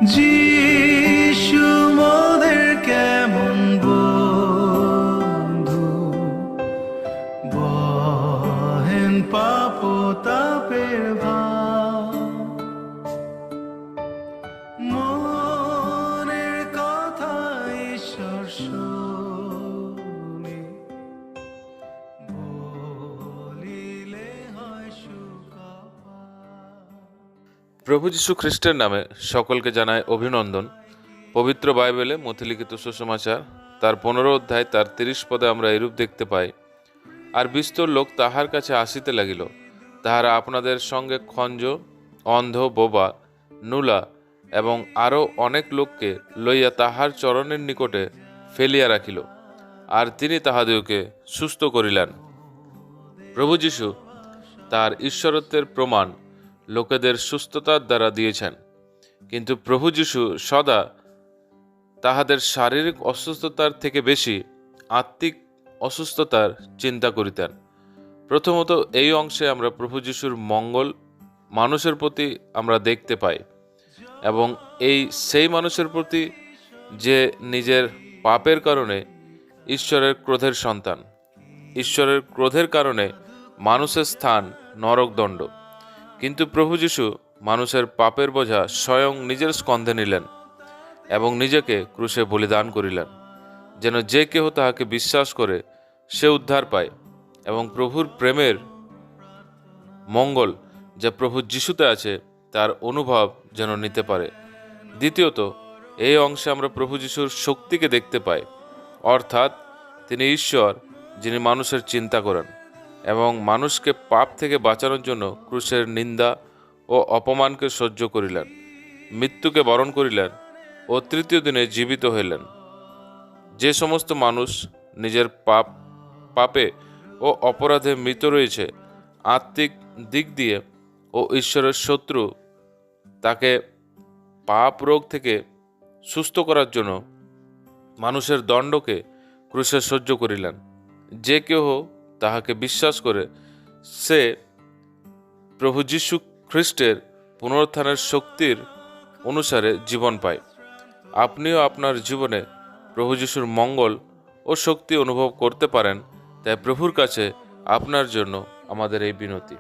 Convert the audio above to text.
যিশু মোদের কেমন বন্ধু, বহেন পাপ তাপের ভার, মনের কথা ঈশ্বর শুনে বলিলে হয় সুখপার। প্রভু যীশু খ্রিস্টের নামে সকলকে জানায় অভিনন্দন। পবিত্র বাইবেলে মথিলিখিত সুসমাচার তার 15 অধ্যায় তার 30 পদে আমরা এরূপ দেখতে পাই, আর বিস্তর লোক তাহার কাছে আসিতে লাগিল, তাহারা আপনাদের সঙ্গে খঞ্জ, অন্ধ, বোবা, নুলা এবং আরও অনেক লোককে লইয়া তাহার চরণের নিকটে ফেলিয়া রাখিল, আর তিনি তাহাদিওকে সুস্থ করিলেন। প্রভু যীশু তার ঈশ্বরত্বের প্রমাণ লোকেদের সুস্থতার দ্বারা দিয়েছেন, কিন্তু প্রভু যীশু সদা তাহাদের শারীরিক অসুস্থতার থেকে বেশি আত্মিক অসুস্থতার চিন্তা করিতেন। প্রথমত এই অংশে আমরা প্রভু যীশুর মঙ্গল মানুষের প্রতি আমরা দেখতে পাই, এবং এই সেই মানুষের প্রতি যে নিজের পাপের কারণে ঈশ্বরের ক্রোধের সন্তান। ঈশ্বরের ক্রোধের কারণে মানুষের স্থান নরকদণ্ড, কিন্তু প্রভু যীশু মানুষের পাপের বোঝা স্বয়ং নিজের স্কন্ধে নিলেন এবং নিজেকে ক্রুশে বলিদান করিলেন, যেন যে কেহ তাহাকে বিশ্বাস করে সে উদ্ধার পায় এবং প্রভুর প্রেমের মঙ্গল যা প্রভু যিশুতে আছে তার অনুভব যেন নিতে পারে। দ্বিতীয়ত এই অংশে আমরা প্রভু যিশুর শক্তিকে দেখতে পাই, অর্থাৎ তিনি ঈশ্বর যিনি মানুষের চিন্তা করেন এবং মানুষকে পাপ থেকে বাঁচানোর জন্য ক্রুশের নিন্দা ও অপমানকে সহ্য করিলেন, মৃত্যুকে বরণ করিলেন ও তৃতীয় দিনে জীবিত হইলেন। যে সমস্ত মানুষ নিজের পাপে ও অপরাধে মৃত রয়েছে, আত্মিক দিক দিয়ে ও ঈশ্বরের শত্রু, তাকে পাপ রোগ থেকে সুস্থ করার জন্য মানুষের দণ্ডকে ক্রুশে সহ্য করিলেন। যে কেহ তাহাকে বিশ্বাস করে সে প্রভু যীশু খ্রিস্টের পুনরুত্থানের শক্তির অনুসারে জীবন পায়। আপনিও আপনার জীবনে প্রভু যীশুর মঙ্গল ও শক্তি অনুভব করতে পারেন, তাই প্রভুর কাছে আপনার জন্য আমাদের এই বিনতি।